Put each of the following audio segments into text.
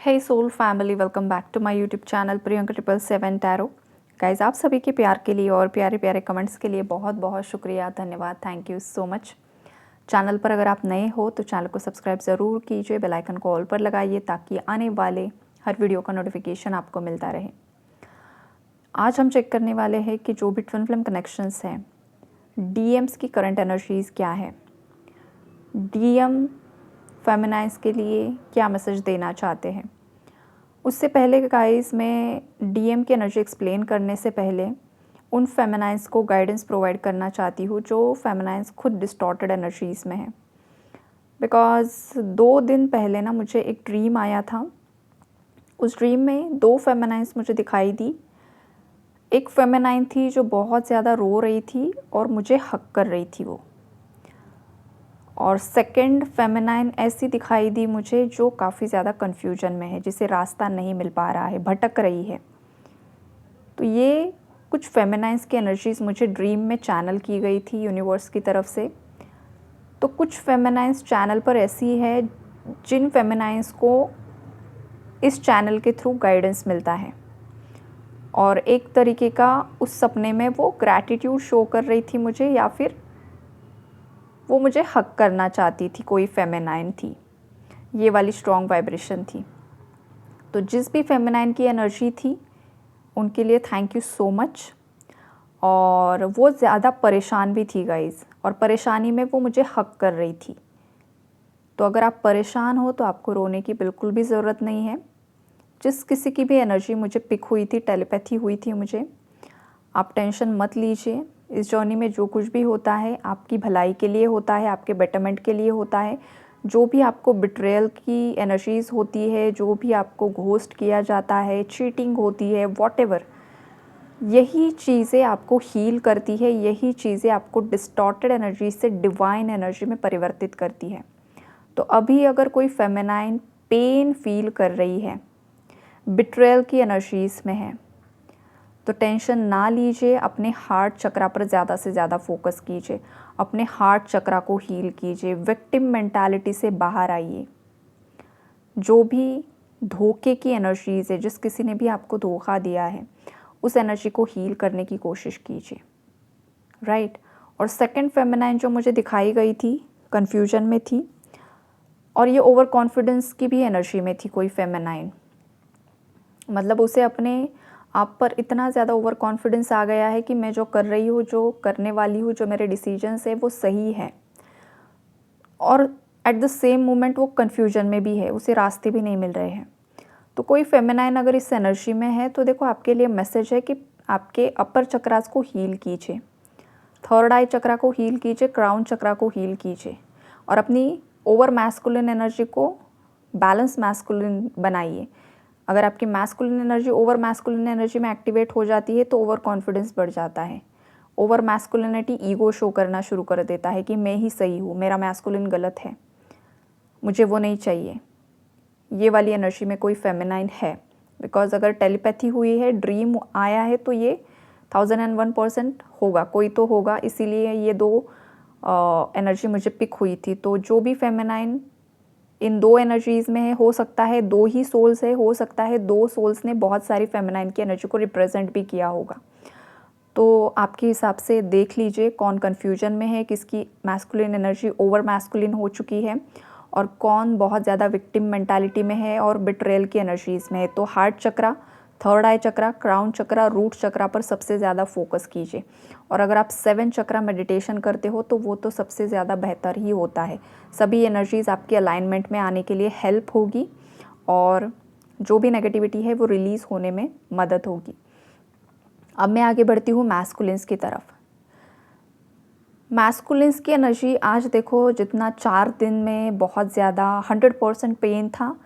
Hey soul family, welcome back to my YouTube channel Priyanka 777 tarot. Guys, आप सभी के प्यार के लिए और प्यारे प्यारे कमेंट्स के लिए बहुत बहुत शुक्रिया, धन्यवाद, thank you so much. Channel पर अगर आप नए हो तो चैनल को सब्सक्राइब ज़रूर कीजिए, बेल आइकन को ऑल पर लगाइए ताकि आने वाले हर वीडियो का नोटिफिकेशन आपको मिलता रहे। आज हम चेक करने वाले हैं कि जो भी ट्विन फ्लेम कनेक्शंस हैं, डीएम्स की करंट एनर्जीज़ क्या है, डीएम फेमिनाइज के लिए क्या मैसेज देना चाहते हैं। उससे पहले गाइस, मैं डीएम की एनर्जी एक्सप्लेन करने से पहले उन फेमिनाइज को गाइडेंस प्रोवाइड करना चाहती हूँ जो फेमिनाइज खुद डिस्टॉर्टेड एनर्जीज़ में है। बिकॉज़ 2 दिन पहले ना मुझे एक ड्रीम आया था। उस ड्रीम में 2 फेमिनाइज मुझे दिखाई दी। एक फेमिनाइन थी जो बहुत ज़्यादा रो रही थी और मुझे हक कर रही थी वो, और सेकंड फेमिनाइन ऐसी दिखाई दी मुझे जो काफ़ी ज़्यादा कन्फ्यूजन में है, जिसे रास्ता नहीं मिल पा रहा है, भटक रही है। तो ये कुछ फेमिनाइन्स की एनर्जीज़ मुझे ड्रीम में चैनल की गई थी यूनिवर्स की तरफ से। तो कुछ फेमिनाइन्स चैनल पर ऐसी है जिन फेमिनाइन्स को इस चैनल के थ्रू गाइडेंस मिलता है, और एक तरीके का उस सपने में वो ग्रैटिट्यूड शो कर रही थी मुझे, या फिर वो मुझे हक करना चाहती थी। कोई फेमिनाइन थी, ये वाली स्ट्रॉन्ग वाइब्रेशन थी। तो जिस भी फेमिनाइन की एनर्जी थी उनके लिए थैंक यू सो मच। और वो ज़्यादा परेशान भी थी गाइज़, और परेशानी में वो मुझे हक कर रही थी। तो अगर आप परेशान हो तो आपको रोने की बिल्कुल भी ज़रूरत नहीं है। जिस किसी की भी एनर्जी मुझे पिक हुई थी, टेलीपैथी हुई थी मुझे, आप टेंशन मत लीजिए। इस जर्नी में जो कुछ भी होता है आपकी भलाई के लिए होता है, आपके बेटरमेंट के लिए होता है। जो भी आपको बिट्रेयल की एनर्जीज़ होती है, जो भी आपको घोस्ट किया जाता है, चीटिंग होती है, वॉटेवर, यही चीज़ें आपको हील करती है, यही चीज़ें आपको डिस्टॉर्टेड एनर्जी से डिवाइन एनर्जी में परिवर्तित करती है। तो अभी अगर कोई फेमिनाइन पेन फील कर रही है, बिट्रेयल की एनर्जीज़ में है, तो टेंशन ना लीजिए। अपने हार्ट चक्रा पर ज़्यादा से ज़्यादा फोकस कीजिए, अपने हार्ट चक्रा को हील कीजिए, विक्टिम मेंटालिटी से बाहर आइए। जो भी धोखे की एनर्जीज़ है, जिस किसी ने भी आपको धोखा दिया है, उस एनर्जी को हील करने की कोशिश कीजिए, राइट। और सेकंड फेमिनाइन जो मुझे दिखाई गई थी, कन्फ्यूजन में थी, और ये ओवर कॉन्फिडेंस की भी एनर्जी में थी। कोई फेमिनाइन मतलब उसे अपने आप पर इतना ज़्यादा ओवर कॉन्फिडेंस आ गया है कि मैं जो कर रही हूँ, जो करने वाली हूँ, जो मेरे डिसीजंस है वो सही है, और एट द सेम मोमेंट वो कन्फ्यूजन में भी है, उसे रास्ते भी नहीं मिल रहे हैं। तो कोई फेमिनाइन अगर इस एनर्जी में है तो देखो, आपके लिए मैसेज है कि आपके अपर चक्रास को हील कीजिए, थर्ड आई चक्रा को हील कीजिए, क्राउन चक्रा को हील कीजिए, और अपनी ओवर मैस्कुलिन एनर्जी को बैलेंस मैस्कुलिन बनाइए। अगर आपकी masculine energy over masculine energy में एक्टिवेट हो जाती है तो ओवर कॉन्फिडेंस बढ़ जाता है। ओवर मैस्कुलिनिटी ईगो शो करना शुरू कर देता है कि मैं ही सही हूँ, मेरा मैस्कुलिन गलत है, मुझे वो नहीं चाहिए। ये वाली एनर्जी में कोई फेमिनाइन है। बिकॉज अगर टेलीपैथी हुई है, ड्रीम आया है, तो ये 1001% होगा, कोई तो होगा। इसीलिए ये 2 एनर्जी मुझे पिक हुई थी। तो जो भी फेमिनाइन इन 2 एनर्जीज़ में है, हो सकता है 2 ही सोल्स है, हो सकता है 2 सोल्स ने बहुत सारी फेमिनाइन की एनर्जी को रिप्रेजेंट भी किया होगा। तो आपके हिसाब से देख लीजिए कौन कन्फ्यूजन में है, किसकी मैस्कुलिन एनर्जी ओवर मैस्कुलिन हो चुकी है, और कौन बहुत ज़्यादा विक्टिम मेंटालिटी में है और बिट्रेयल की एनर्जीज़ में है। तो हार्ट चक्रा, थर्ड आई चक्रा, क्राउन चक्रा, रूट चक्रा पर सबसे ज़्यादा फोकस कीजिए। और अगर आप 7 चक्रा मेडिटेशन करते हो तो वो तो सबसे ज़्यादा बेहतर ही होता है। सभी एनर्जीज़ आपके अलाइनमेंट में आने के लिए हेल्प होगी, और जो भी नेगेटिविटी है वो रिलीज़ होने में मदद होगी। अब मैं आगे बढ़ती हूँ मैस्कुलिन्स की तरफ। मैस्कुलिन्स की एनर्जी आज देखो, जितना 4 दिन में बहुत ज़्यादा 100% पेन था,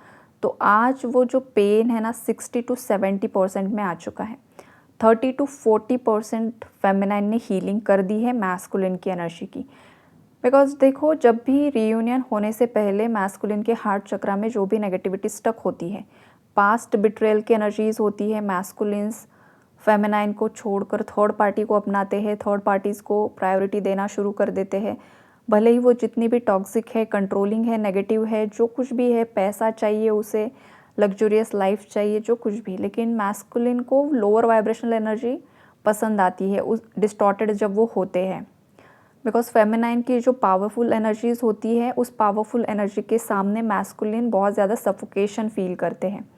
तो आज वो जो पेन है ना 60 to 70% में आ चुका है। 30 to 40% फेमिनाइन ने हीलिंग कर दी है मैस्कुलिन की एनर्जी की। बिकॉज देखो, जब भी रियूनियन होने से पहले मैस्कुलिन के हार्ट चक्रा में जो भी नेगेटिविटी स्टक होती है, पास्ट बिट्रेयल की एनर्जीज़ होती है, मैस्कुलिन्स फेमिनाइन को छोड़कर थर्ड पार्टी को अपनाते हैं, थर्ड पार्टीज़ को प्रायोरिटी देना शुरू कर देते हैं। भले ही वो जितनी भी टॉक्सिक है, कंट्रोलिंग है, नेगेटिव है, जो कुछ भी है, पैसा चाहिए उसे, लग्जूरियस लाइफ चाहिए, जो कुछ भी। लेकिन मैस्कुलिन को लोअर वाइब्रेशनल एनर्जी पसंद आती है उस डिस्टॉर्टेड जब वो होते हैं, बिकॉज फेमिनाइन की जो पावरफुल एनर्जीज होती है उस पावरफुल एनर्जी के सामने मैस्कुलिन बहुत ज़्यादा सफोकेशन फील करते हैं।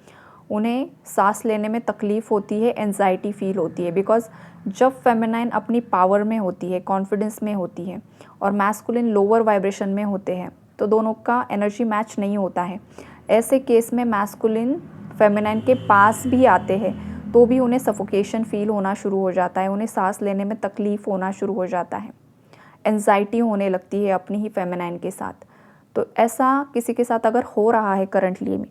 उन्हें सांस लेने में तकलीफ़ होती है, एंजाइटी फील होती है, बिकॉज जब फेमिनाइन अपनी पावर में होती है, कॉन्फिडेंस में होती है, और मैस्कुलिन लोअर वाइब्रेशन में होते हैं, तो दोनों का एनर्जी मैच नहीं होता है। ऐसे केस में मैस्कुलिन फेमिनाइन के पास भी आते हैं तो भी उन्हें सफोकेशन फील होना शुरू हो जाता है, उन्हें सांस लेने में तकलीफ़ होना शुरू हो जाता है, एंजाइटी होने लगती है अपनी ही फेमिनाइन के साथ। तो ऐसा किसी के साथ अगर हो रहा है करंटली में,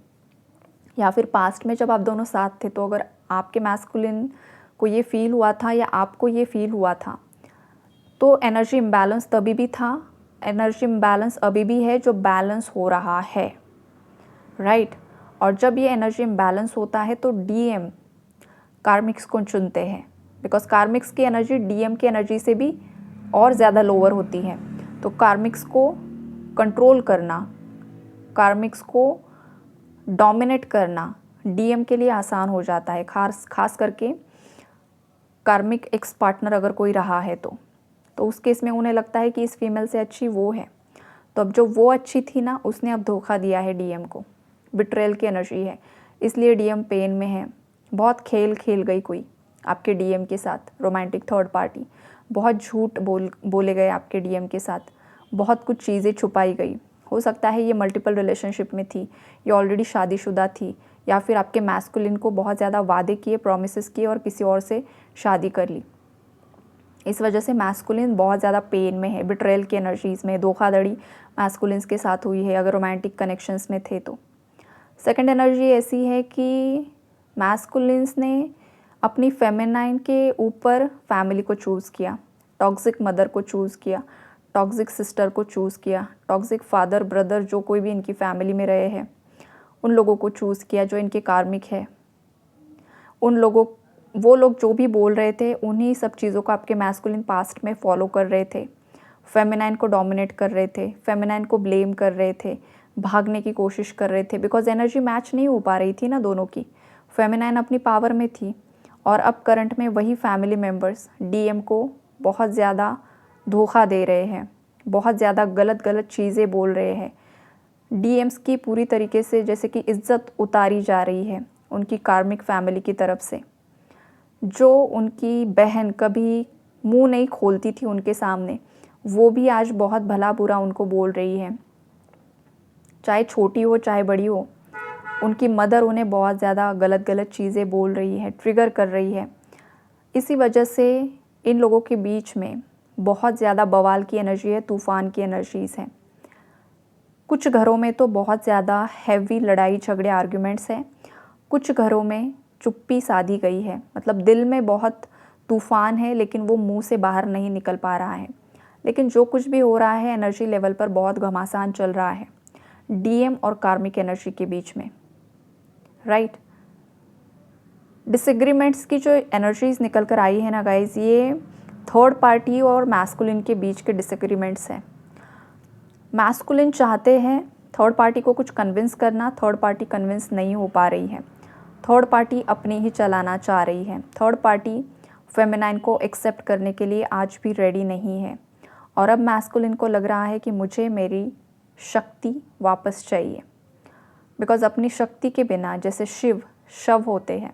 या फिर पास्ट में जब आप दोनों साथ थे, तो अगर आपके मैस्कुलिन को ये फील हुआ था या आपको ये फील हुआ था, तो एनर्जी इम्बैलेंस तभी भी था, एनर्जी इम्बैलेंस अभी भी है, जो बैलेंस हो रहा है, राइट। और जब ये एनर्जी इम्बैलेंस होता है तो डीएम कार्मिक्स को चुनते हैं, बिकॉज कार्मिक्स की एनर्जी डीएम की एनर्जी से भी और ज़्यादा लोअर होती है। तो कार्मिक्स को कंट्रोल करना, कार्मिक्स को डोमिनेट करना डीएम के लिए आसान हो जाता है, खास करके कार्मिक एक्स पार्टनर अगर कोई रहा है तो उस केस में उन्हें लगता है कि इस फीमेल से अच्छी वो है। तो अब जो वो अच्छी थी ना, उसने अब धोखा दिया है डीएम को, बिट्रेयल की एनर्जी है, इसलिए डीएम पेन में है। बहुत खेल खेल गई कोई आपके डीएम के साथ, रोमांटिक थर्ड पार्टी, बहुत झूठ बोले गए आपके डीएम के साथ, बहुत कुछ चीज़ें छुपाई गई। हो सकता है ये मल्टीपल रिलेशनशिप में थी, ये ऑलरेडी शादीशुदा थी, या फिर आपके मैस्कुलिन को बहुत ज़्यादा वादे किए, प्रोमिसेस किए और किसी और से शादी कर ली। इस वजह से मैस्कुलिन बहुत ज़्यादा पेन में है, बिट्रेयल की एनर्जीज़ में, धोखाधड़ी मैस्कुलिन्स के साथ हुई है अगर रोमांटिक कनेक्शंस में थे तो। सेकंड एनर्जी ऐसी है कि मैस्कुलिन्स ने अपनी फेमिनाइन के ऊपर फैमिली को चूज़ किया, टॉक्सिक मदर को चूज़ किया, टॉक्सिक सिस्टर को चूज़ किया, टॉक्सिक फादर ब्रदर जो कोई भी इनकी फैमिली में रहे हैं उन लोगों को चूज़ किया जो इनके कार्मिक है। वो लोग जो भी बोल रहे थे उन्हीं सब चीज़ों को आपके मैस्कुलिन पास्ट में फॉलो कर रहे थे, फेमिनाइन को डोमिनेट कर रहे थे, फेमिनाइन को ब्लेम कर रहे थे, भागने की कोशिश कर रहे थे, बिकॉज एनर्जी मैच नहीं हो पा रही थी ना दोनों की। फेमिनाइन अपनी पावर में थी और अब करंट में वही फैमिली मेम्बर्स डीएम को बहुत ज़्यादा धोखा दे रहे हैं, बहुत ज़्यादा गलत गलत चीज़ें बोल रहे हैं। डीएम्स की पूरी तरीके से जैसे कि इज्जत उतारी जा रही है उनकी कार्मिक फैमिली की तरफ से। जो उनकी बहन कभी मुंह नहीं खोलती थी उनके सामने, वो भी आज बहुत भला बुरा उनको बोल रही है, चाहे छोटी हो चाहे बड़ी हो। उनकी मदर उन्हें बहुत ज़्यादा गलत गलत चीज़ें बोल रही है, ट्रिगर कर रही है। इसी वजह से इन लोगों के बीच में बहुत ज़्यादा बवाल की एनर्जी है, तूफ़ान की एनर्जीज़ हैं। कुछ घरों में तो बहुत ज़्यादा हैवी लड़ाई झगड़े आर्ग्यूमेंट्स हैं, कुछ घरों में चुप्पी साधी गई है, मतलब दिल में बहुत तूफ़ान है लेकिन वो मुंह से बाहर नहीं निकल पा रहा है। लेकिन जो कुछ भी हो रहा है एनर्जी लेवल पर बहुत घमासान चल रहा है डीएम और कार्मिक एनर्जी के बीच में, राइट। डिसएग्रीमेंट्स की जो एनर्जीज निकल कर आई है ना गाइज, ये थर्ड पार्टी और मैस्कुलिन के बीच के डिसएग्रीमेंट्स हैं। मैस्कुलिन चाहते हैं थर्ड पार्टी को कुछ कन्विंस करना, थर्ड पार्टी कन्विंस नहीं हो पा रही है, थर्ड पार्टी अपनी ही चलाना चाह रही है, थर्ड पार्टी फेमिनाइन को एक्सेप्ट करने के लिए आज भी रेडी नहीं है। और अब मैस्कुलिन को लग रहा है कि मुझे मेरी शक्ति वापस चाहिए, बिकॉज अपनी शक्ति के बिना जैसे शिव शव होते हैं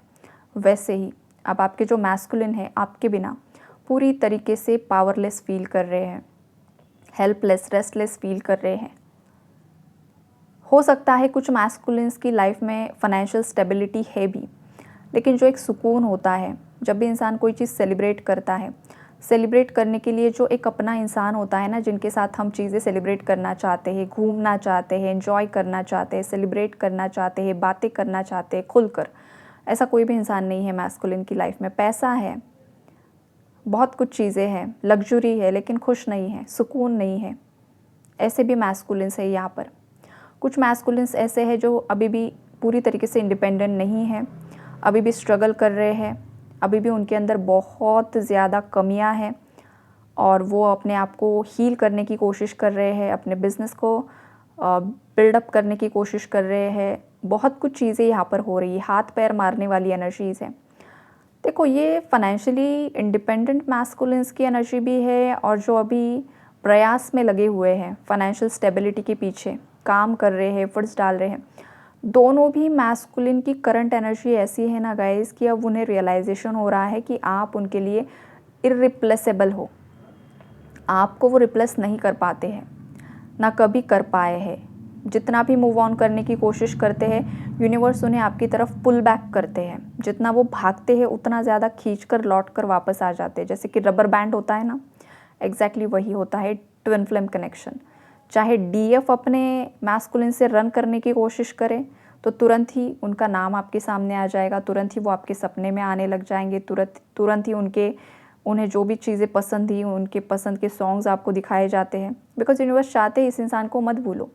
वैसे ही अब आपके जो मैस्कुलिन है आपके बिना पूरी तरीके से पावरलेस फील कर रहे हैं, हेल्पलेस रेस्टलेस फील कर रहे हैं। हो सकता है कुछ मैस्कुलिन्स की लाइफ में फाइनेंशियल स्टेबिलिटी है भी, लेकिन जो एक सुकून होता है जब भी इंसान कोई चीज़ सेलिब्रेट करता है, सेलिब्रेट करने के लिए जो एक अपना इंसान होता है ना, जिनके साथ हम चीज़ें सेलिब्रेट करना चाहते हैं, घूमना चाहते हैं, एंजॉय करना चाहते हैं, सेलिब्रेट करना चाहते हैं, बातें करना चाहते हैं खुलकर, ऐसा कोई भी इंसान नहीं है मैस्कुलिन की लाइफ में। पैसा है, बहुत कुछ चीज़ें हैं, लग्जरी है, लेकिन खुश नहीं है, सुकून नहीं है। ऐसे भी मैस्कुलिन्स है यहाँ पर। कुछ मैस्कुलिन्स ऐसे हैं जो अभी भी पूरी तरीके से इंडिपेंडेंट नहीं है, अभी भी स्ट्रगल कर रहे हैं, अभी भी उनके अंदर बहुत ज़्यादा कमियां हैं और वो अपने आप को हील करने की कोशिश कर रहे हैं, अपने बिज़नेस को बिल्डअप करने की कोशिश कर रहे हैं, बहुत कुछ चीज़ें यहाँ पर हो रही है, हाथ पैर मारने वाली एनर्जीज़ हैं। देखो ये फाइनेंशियली इंडिपेंडेंट मैस्कुलिन्स की एनर्जी भी है, और जो अभी प्रयास में लगे हुए हैं फाइनेंशियल स्टेबिलिटी के पीछे काम कर रहे हैं, एफर्ट्स डाल रहे हैं, दोनों भी मैस्कुलिन की करंट एनर्जी ऐसी है ना गाइस कि अब उन्हें रियलाइजेशन हो रहा है कि आप उनके लिए इररिप्लेसेबल हो। आपको वो रिप्लेस नहीं कर पाते हैं, ना कभी कर पाए हैं। जितना भी मूव ऑन करने की कोशिश करते हैं, यूनिवर्स उन्हें आपकी तरफ पुल बैक करते हैं। जितना वो भागते हैं उतना ज़्यादा खींच कर लौट कर वापस आ जाते हैं, जैसे कि रबर बैंड होता है ना, एग्जैक्टली वही होता है ट्विन फ्लेम कनेक्शन। चाहे डीएफ अपने मैस्कुलिन से रन करने की कोशिश करे तो तुरंत ही उनका नाम आपके सामने आ जाएगा, तुरंत ही वो आपके सपने में आने लग जाएंगे, तुरंत ही उन्हें जो भी चीज़ें पसंद थी उनके पसंद के सॉन्ग्स आपको दिखाए जाते हैं। बिकॉज यूनिवर्स चाहते हैं इस इंसान को मत भूलो,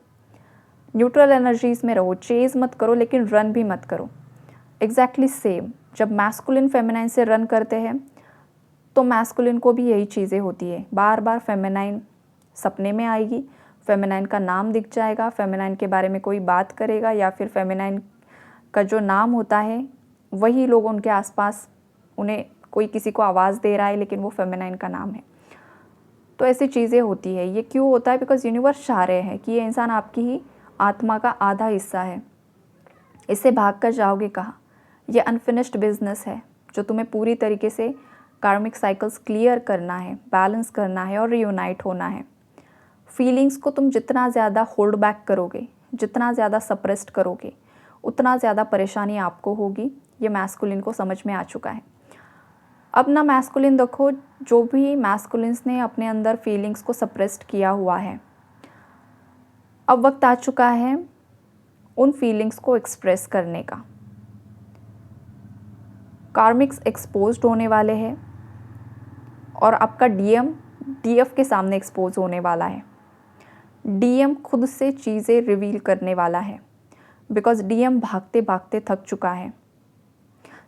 न्यूट्रल एनर्जीज में रहो, चेज मत करो लेकिन रन भी मत करो। एग्जैक्टली सेम जब मैस्कुलिन फेमिनाइन से रन करते हैं तो मैस्कुलिन को भी यही चीज़ें होती है, बार बार फेमिनाइन सपने में आएगी, फेमिनाइन का नाम दिख जाएगा, फेमिनाइन के बारे में कोई बात करेगा, या फिर फेमिनाइन का जो नाम होता है वही लोग उनके आसपास, उन्हें कोई किसी को आवाज़ दे रहा है लेकिन वो फेमिनाइन का नाम है। तो ऐसी चीज़ें होती है। ये क्यों होता है? बिकॉज यूनिवर्स चाह रहे हैं कि ये इंसान आपकी ही आत्मा का आधा हिस्सा है, इससे भाग कर जाओगे कहाँ? ये अनफिनिश्ड बिजनेस है जो तुम्हें पूरी तरीके से कार्मिक साइकिल्स क्लियर करना है, बैलेंस करना है और रियूनाइट होना है। फीलिंग्स को तुम जितना ज़्यादा होल्ड बैक करोगे, जितना ज़्यादा सप्रेस्ड करोगे, उतना ज़्यादा परेशानी आपको होगी। ये मैस्कुलिन को समझ में आ चुका है। अब ना मैस्कुलिन देखो, जो भी मैस्कुलिन्स ने अपने अंदर फीलिंग्स को सप्रेस्ड किया हुआ है, अब वक्त आ चुका है उन फीलिंग्स को एक्सप्रेस करने का। कार्मिक्स एक्सपोज्ड होने वाले हैं और आपका डीएम डीएफ के सामने एक्सपोज होने वाला है। डीएम खुद से चीज़ें रिवील करने वाला है, बिकॉज डीएम भागते भागते थक चुका है।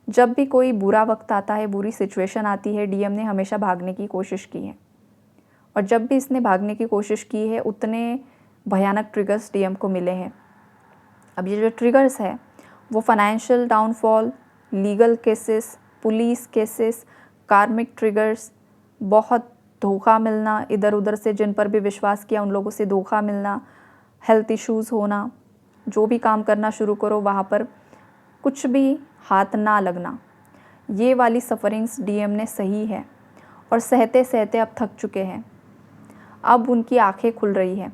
जब भी कोई बुरा वक्त आता है, बुरी सिचुएशन आती है, डीएम ने हमेशा भागने की कोशिश की है, और जब भी इसने भागने की कोशिश की है उतने भयानक ट्रिगर्स डीएम को मिले हैं। अब ये जो ट्रिगर्स है वो financial downfall, legal cases, police cases, कार्मिक ट्रिगर्स, बहुत धोखा मिलना इधर उधर से, जिन पर भी विश्वास किया उन लोगों से धोखा मिलना, हेल्थ इश्यूज़ होना, जो भी काम करना शुरू करो वहाँ पर कुछ भी हाथ ना लगना, ये वाली सफ़रिंग्स डीएम ने सही है और सहते सहते अब थक चुके हैं। अब उनकी आंखें खुल रही है,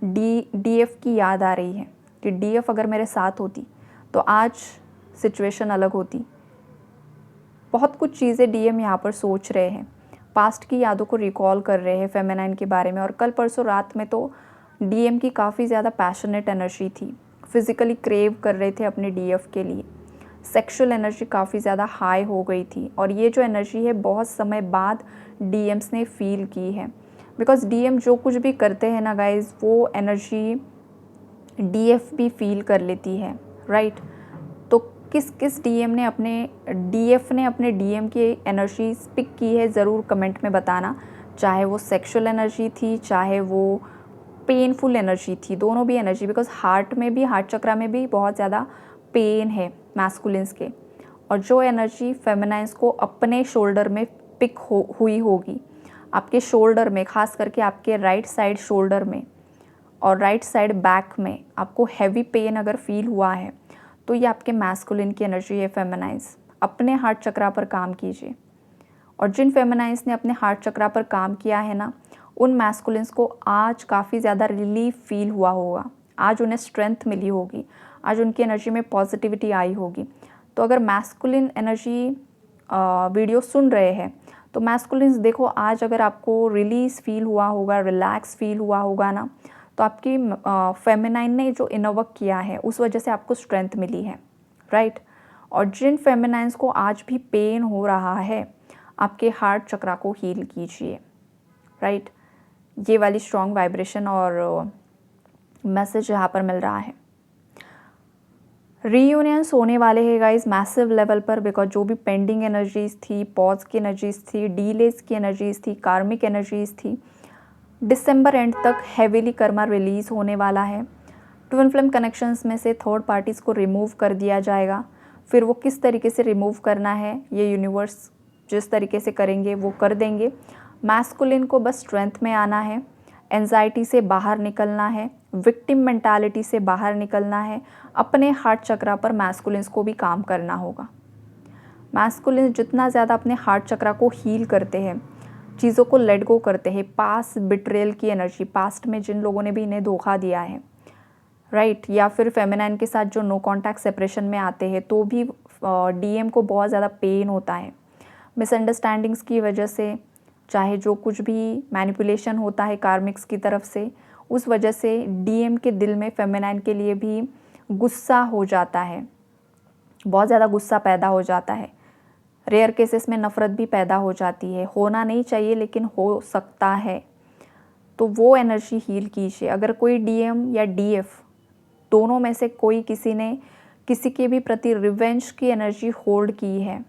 डीएफ की याद आ रही है कि डीएफ अगर मेरे साथ होती तो आज सिचुएशन अलग होती। बहुत कुछ चीज़ें डीएम यहाँ पर सोच रहे हैं, पास्ट की यादों को रिकॉल कर रहे हैं फेमिनाइन के बारे में। और कल परसों रात में तो डीएम की काफ़ी ज़्यादा पैशनेट एनर्जी थी, फिज़िकली क्रेव कर रहे थे अपने डीएफ के लिए, सेक्सुअल एनर्जी काफ़ी ज़्यादा हाई हो गई थी। और ये जो एनर्जी है बहुत समय बाद डीएम्स ने फील की है, बिकॉज डीएम जो कुछ भी करते हैं ना गाइज, वो एनर्जी डीएफ भी फील कर लेती है, राइट? तो किस किस डीएफ ने अपने डीएम की एनर्जी पिक की है, ज़रूर कमेंट में बताना। चाहे वो सेक्सुअल एनर्जी थी, चाहे वो पेनफुल एनर्जी थी, दोनों भी एनर्जी, बिकॉज हार्ट चक्रा में भी बहुत ज़्यादा पेन है मैस्कुलिन्स के। और जो एनर्जी फेमिनाइन्स को अपने शोल्डर में पिक हुई होगी, आपके शोल्डर में, खास करके आपके राइट साइड शोल्डर में और राइट साइड बैक में आपको हैवी पेन अगर फील हुआ है तो ये आपके मैस्कुलिन की एनर्जी है। फेमिनाइन्स अपने हार्ट चक्रा पर काम कीजिए, और जिन फेमिनाइन्स ने अपने हार्ट चक्रा पर काम किया है ना, उन मैस्कुलिन्स को आज काफ़ी ज़्यादा रिलीफ फील हुआ होगा, आज उन्हें स्ट्रेंथ मिली होगी, आज उनकी एनर्जी में पॉजिटिविटी आई होगी। तो अगर मैस्कुलिन एनर्जी वीडियो सुन रहे हैं तो मैस्कुलिन्स देखो, आज अगर आपको रिलीज फील हुआ होगा, रिलैक्स फील हुआ होगा ना, तो आपकी फेमिनाइन ने जो इनर वर्क किया है उस वजह से आपको स्ट्रेंथ मिली है, राइट? और जिन फेमिनाइन्स को आज भी पेन हो रहा है, आपके हार्ट चक्रा को हील कीजिए, राइट? ये वाली स्ट्रॉन्ग वाइब्रेशन और मैसेज यहाँ पर मिल रहा है। रीयूनियंस होने वाले हैं गाइज मैसिव लेवल पर, बिकॉज जो भी पेंडिंग एनर्जीज थी, पॉज की एनर्जीज थी, डीलेज की एनर्जीज थी, कार्मिक एनर्जीज थी, दिसंबर एंड तक हैवीली कर्मा रिलीज होने वाला है। ट्विन फ्लेम कनेक्शंस में से थर्ड पार्टीज़ को रिमूव कर दिया जाएगा। फिर वो किस तरीके से रिमूव करना है ये यूनिवर्स जिस तरीके से करेंगे वो कर देंगे। मैस्कुलिन को बस स्ट्रेंथ में आना है, एंजाइटी से बाहर निकलना है, विक्टिम मेंटालिटी से बाहर निकलना है, अपने हार्ट चक्रा पर मैस्कुलिन्स को भी काम करना होगा। मैस्कुलिन जितना ज़्यादा अपने हार्ट चक्रा को हील करते हैं, चीज़ों को लेट गो करते हैं, पास्ट बिट्रेल की एनर्जी, पास्ट में जिन लोगों ने भी इन्हें धोखा दिया है, राइट, या फिर फेमिनाइन के साथ जो नो कॉन्टैक्ट सेपरेशन में आते हैं तो भी डीएम को बहुत ज़्यादा पेन होता है। मिसअंडरस्टैंडिंग्स की वजह से, चाहे जो कुछ भी मैनिपुलेशन होता है कार्मिक्स की तरफ से, उस वजह से डीएम के दिल में फेमिनाइन के लिए भी गुस्सा हो जाता है, बहुत ज़्यादा गुस्सा पैदा हो जाता है। रेयर केसेस में नफ़रत भी पैदा हो जाती है, होना नहीं चाहिए लेकिन हो सकता है। तो वो एनर्जी हील कीजिए। अगर कोई डीएम या डीएफ दोनों में से कोई किसी ने किसी के भी प्रति रिवेंज की एनर्जी होल्ड की है,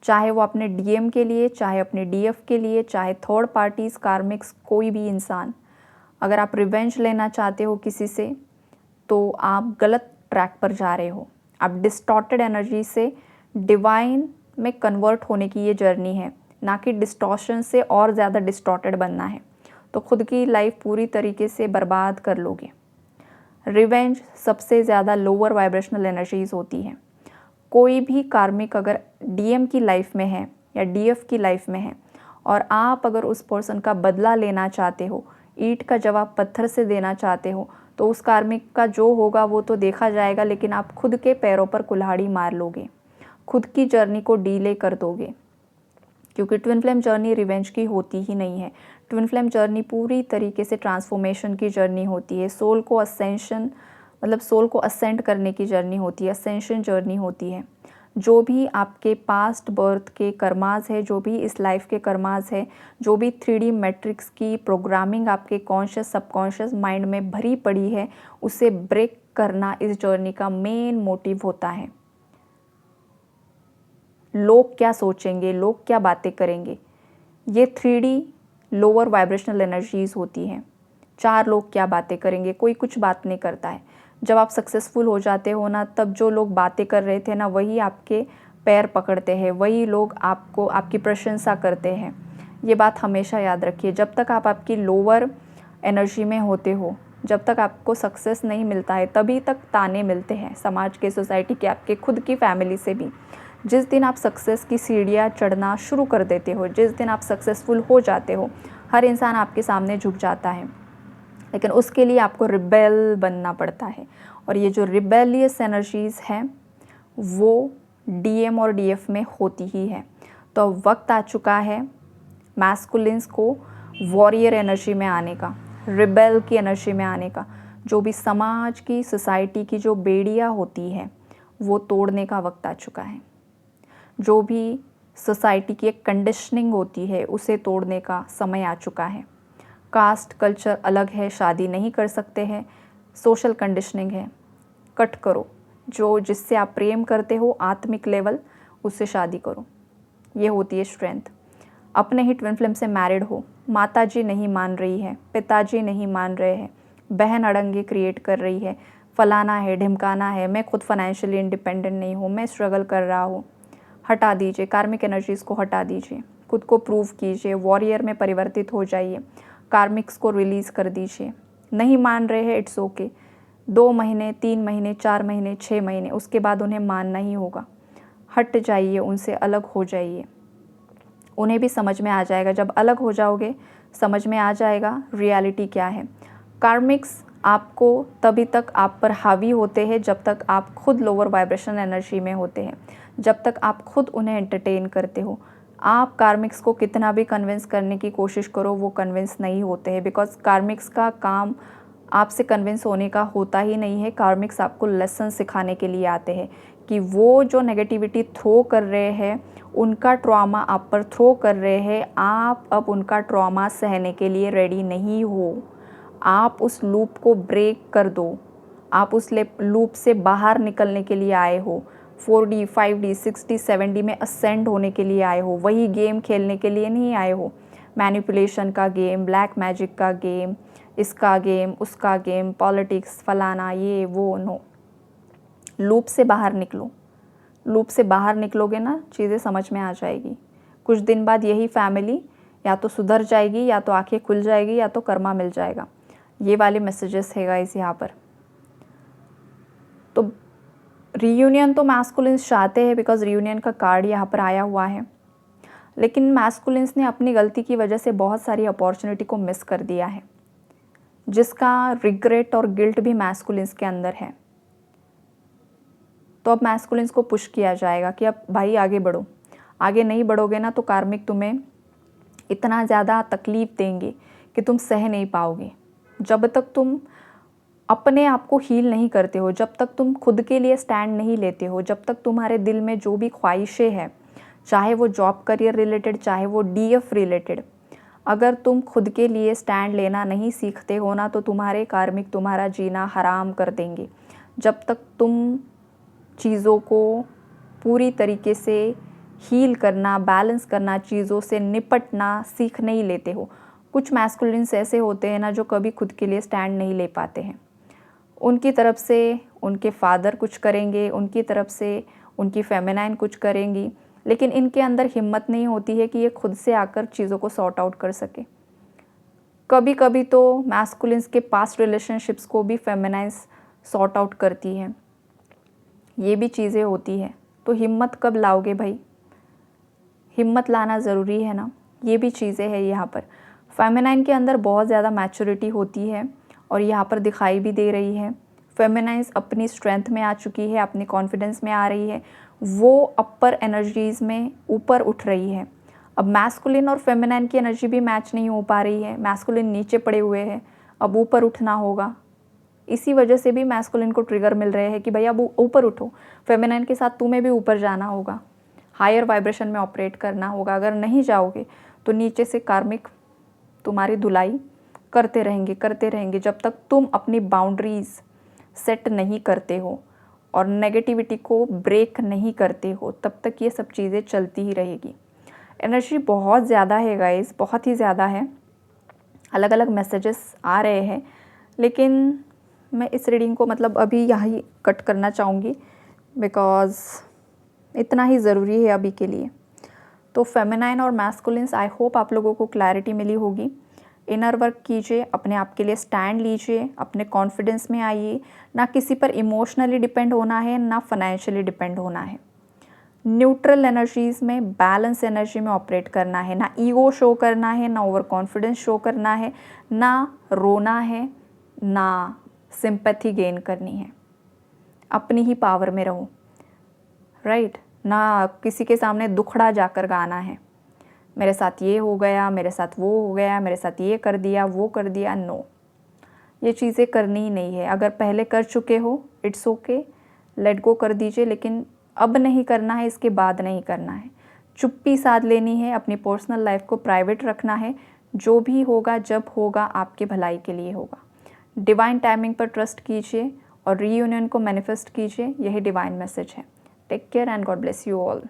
चाहे वो अपने डीएम के लिए, चाहे अपने डीएफ के लिए, चाहे थर्ड पार्टीज़, कार्मिक्स, कोई भी इंसान, अगर आप रिवेंज लेना चाहते हो किसी से तो आप गलत ट्रैक पर जा रहे हो। आप डिस्टॉर्टेड एनर्जी से डिवाइन में कन्वर्ट होने की ये जर्नी है, ना कि डिस्टॉर्शन से और ज़्यादा डिस्टॉर्टेड बनना है, तो खुद की लाइफ पूरी तरीके से बर्बाद कर लोगे। रिवेंज सबसे ज़्यादा लोअर वाइब्रेशनल एनर्जीज होती है। कोई भी कार्मिक अगर डीएम की लाइफ में है या डीएफ की लाइफ में है और आप अगर उस पर्सन का बदला लेना चाहते हो, ईंट का जवाब पत्थर से देना चाहते हो, तो उस कार्मिक का जो होगा वो तो देखा जाएगा, लेकिन आप खुद के पैरों पर कुल्हाड़ी मार लोगे, खुद की जर्नी को डीले कर दोगे, क्योंकि ट्विन फ्लेम जर्नी रिवेंज की होती ही नहीं है। ट्विन फ्लेम जर्नी पूरी तरीके से ट्रांसफॉर्मेशन की जर्नी होती है, सोल को असेंशन मतलब सोल को असेंड करने की जर्नी होती है, असेंशन जर्नी होती है। जो भी आपके पास्ट बर्थ के कर्माज है, जो भी इस लाइफ के कर्माज है, जो भी 3D मैट्रिक्स की प्रोग्रामिंग आपके कॉन्शियस सबकॉन्शियस माइंड में भरी पड़ी है, उसे ब्रेक करना इस जर्नी का मेन मोटिव होता है। लोग क्या सोचेंगे, लोग क्या बातें करेंगे, ये 3D लोअर वाइब्रेशनल एनर्जीज होती हैं। 4 लोग क्या बातें करेंगे, कोई कुछ बात नहीं करता है। जब आप सक्सेसफुल हो जाते हो ना, तब जो लोग बातें कर रहे थे ना, वही आपके पैर पकड़ते हैं, वही लोग आपको आपकी प्रशंसा करते हैं। ये बात हमेशा याद रखिए। जब तक आप आपकी लोअर एनर्जी में होते हो, जब तक आपको सक्सेस नहीं मिलता है, तभी तक ताने मिलते हैं समाज के, सोसाइटी के, आपके खुद की फैमिली से भी। जिस दिन आप सक्सेस की सीढ़ियाँ चढ़ना शुरू कर देते हो, जिस दिन आप सक्सेसफुल हो जाते हो, हर इंसान आपके सामने झुक जाता है, लेकिन उसके लिए आपको रिबेल बनना पड़ता है। और ये जो रिबेलियस एनर्जीज़ हैं वो डीएम और डीएफ में होती ही है। तो अब वक्त आ चुका है मैस्कुलिन्स को वॉरियर एनर्जी में आने का, रिबेल की एनर्जी में आने का। जो भी समाज की, सोसाइटी की जो बेड़ियाँ होती है वो तोड़ने का वक्त आ चुका है। जो भी सोसाइटी की एक कंडीशनिंग होती है उसे तोड़ने का समय आ चुका है। कास्ट कल्चर अलग है, शादी नहीं कर सकते हैं, सोशल कंडीशनिंग है, कट करो। जो जिससे आप प्रेम करते हो आत्मिक लेवल, उससे शादी करो। ये होती है स्ट्रेंथ। अपने ही ट्विन फ्लेम से मैरिड हो, माताजी नहीं मान रही है, पिताजी नहीं मान रहे हैं, बहन अड़ंगे क्रिएट कर रही है, फलाना है, ढिमकाना है, मैं खुद फाइनेंशियली इंडिपेंडेंट नहीं हूँ, मैं स्ट्रगल कर रहा हूँ, हटा दीजिए। कार्मिक एनर्जीज़ को हटा दीजिए, खुद को प्रूव कीजिए, वॉरियर में परिवर्तित हो जाइए, कार्मिक्स को रिलीज़ कर दीजिए। नहीं मान रहे हैं, इट्स ओके। 2 महीने, 3 महीने, 4 महीने, 6 महीने, उसके बाद उन्हें मानना ही होगा। हट जाइए, उनसे अलग हो जाइए। उन्हें भी समझ में आ जाएगा, जब अलग हो जाओगे समझ में आ जाएगा रियलिटी क्या है। कार्मिक्स आपको तभी तक आप पर हावी होते हैं जब तक आप खुद लोअर वाइब्रेशन एनर्जी में होते हैं, जब तक आप खुद उन्हें एंटरटेन करते हो। आप कार्मिक्स को कितना भी कन्विंस करने की कोशिश करो, वो कन्विंस नहीं होते हैं, बिकॉज कार्मिक्स का काम आपसे कन्विंस होने का होता ही नहीं है। कार्मिक्स आपको लेसन सिखाने के लिए आते हैं कि वो जो नेगेटिविटी थ्रो कर रहे हैं, उनका ट्रॉमा आप पर थ्रो कर रहे हैं, आप अब उनका ट्रॉमा सहने के लिए रेडी नहीं हो। आप उस लूप को ब्रेक कर दो, आप उस लूप से बाहर निकलने के लिए आए हो। 4D, 5D, 6D, 7D में असेंड होने के लिए आए हो, वही गेम खेलने के लिए नहीं आए हो। मैनिपुलेशन का गेम, ब्लैक मैजिक का गेम, इसका गेम, उसका गेम, पॉलिटिक्स, फलाना, ये वो, नो। लूप से बाहर निकलो। लूप से बाहर निकलोगे ना, चीज़ें समझ में आ जाएगी। कुछ दिन बाद यही फैमिली या तो सुधर जाएगी, या तो आंखें खुल जाएगी, या तो कर्मा मिल जाएगा। ये वाले मैसेजेस है गाइस यहाँ पर। तो रीयूनियन तो मैस्कुलिन्स चाहते हैं, बिकॉज रीयूनियन का कार्ड यहाँ पर आया हुआ है। लेकिन मैस्कुलिन्स ने अपनी गलती की वजह से बहुत सारी अपॉर्चुनिटी को मिस कर दिया है, जिसका रिग्रेट और गिल्ट भी मैस्कुलिन्स के अंदर है। तो अब मैस्कुलिन्स को पुश किया जाएगा कि अब भाई आगे बढ़ो। आगे नहीं बढ़ोगे ना तो कार्मिक तुम्हें इतना ज़्यादा तकलीफ़ देंगे कि तुम सह नहीं पाओगे। जब तक तुम अपने आप को हील नहीं करते हो, जब तक तुम खुद के लिए स्टैंड नहीं लेते हो, जब तक तुम्हारे दिल में जो भी ख्वाहिशें हैं, चाहे वो जॉब करियर रिलेटेड, चाहे वो डीएफ रिलेटेड, अगर तुम खुद के लिए स्टैंड लेना नहीं सीखते हो ना, तो तुम्हारे कार्मिक तुम्हारा जीना हराम कर देंगे। जब तक तुम चीज़ों को पूरी तरीके से हील करना, बैलेंस करना, चीज़ों से निपटना सीख नहीं लेते हो। कुछ मैस्कुलिन्स ऐसे होते हैं ना जो कभी खुद के लिए स्टैंड नहीं ले पाते हैं। उनकी तरफ से उनके फादर कुछ करेंगे, उनकी तरफ से उनकी फेमिनाइन कुछ करेंगी, लेकिन इनके अंदर हिम्मत नहीं होती है कि ये खुद से आकर चीज़ों को सॉर्ट आउट कर सके। कभी कभी तो मैस्कुलिन्स के पास्ट रिलेशनशिप्स को भी फेमिनाइन्स सॉर्ट आउट करती है। ये भी चीज़ें होती है। तो हिम्मत कब लाओगे भाई? हिम्मत लाना ज़रूरी है ना। ये भी चीज़ें हैं यहाँ पर। फेमिनाइन के अंदर बहुत ज़्यादा मैच्योरिटी होती है और यहाँ पर दिखाई भी दे रही है। फेमिनाइन्स अपनी स्ट्रेंथ में आ चुकी है, अपनी कॉन्फिडेंस में आ रही है, वो अपर एनर्जीज़ में ऊपर उठ रही है। अब मैस्कुलिन और फेमिनाइन की एनर्जी भी मैच नहीं हो पा रही है। मैस्कुलिन नीचे पड़े हुए हैं, अब ऊपर उठना होगा। इसी वजह से भी मैस्कुलिन को ट्रिगर मिल रहे हैं कि भैया अब ऊपर उठो। फेमिनाइन के साथ तुम्हें भी ऊपर जाना होगा, हायर वाइब्रेशन में ऑपरेट करना होगा। अगर नहीं जाओगे तो नीचे से कार्मिक तुम्हारी धुलाई करते रहेंगे जब तक तुम अपनी बाउंड्रीज़ सेट नहीं करते हो और नेगेटिविटी को ब्रेक नहीं करते हो, तब तक ये सब चीज़ें चलती ही रहेगी। एनर्जी बहुत ज़्यादा है गाइस, बहुत ही ज़्यादा है। अलग अलग मैसेजेस आ रहे हैं, लेकिन मैं इस रीडिंग को मतलब अभी यहीं कट करना चाहूँगी, बिकॉज़ इतना ही ज़रूरी है अभी के लिए। तो फेमिनाइन और मैस्कुलिन्स, आई होप आप लोगों को क्लैरिटी मिली होगी। इनर वर्क कीजिए, अपने आप के लिए स्टैंड लीजिए, अपने कॉन्फिडेंस में आइए। ना किसी पर इमोशनली डिपेंड होना है, ना फाइनेंशियली डिपेंड होना है। न्यूट्रल एनर्जीज़ में, बैलेंस एनर्जी में ऑपरेट करना है। ना ईगो शो करना है, ना ओवर कॉन्फिडेंस शो करना है, ना रोना है, ना सिंपैथी गेन करनी है। अपनी ही पावर में रहो, राइट। ना किसी के सामने दुखड़ा जाकर गाना है, मेरे साथ ये हो गया, मेरे साथ वो हो गया, मेरे साथ ये कर दिया, वो कर दिया। नो, ये चीज़ें करनी ही नहीं है। अगर पहले कर चुके हो, इट्स ओके, लेट गो कर दीजिए, लेकिन अब नहीं करना है, इसके बाद नहीं करना है। चुप्पी साध लेनी है, अपनी पर्सनल लाइफ को प्राइवेट रखना है। जो भी होगा, जब होगा, आपके भलाई के लिए होगा। डिवाइन टाइमिंग पर ट्रस्ट कीजिए और रीयूनियन को मैनिफेस्ट कीजिए। यही डिवाइन मैसेज है। Take care and god bless you all.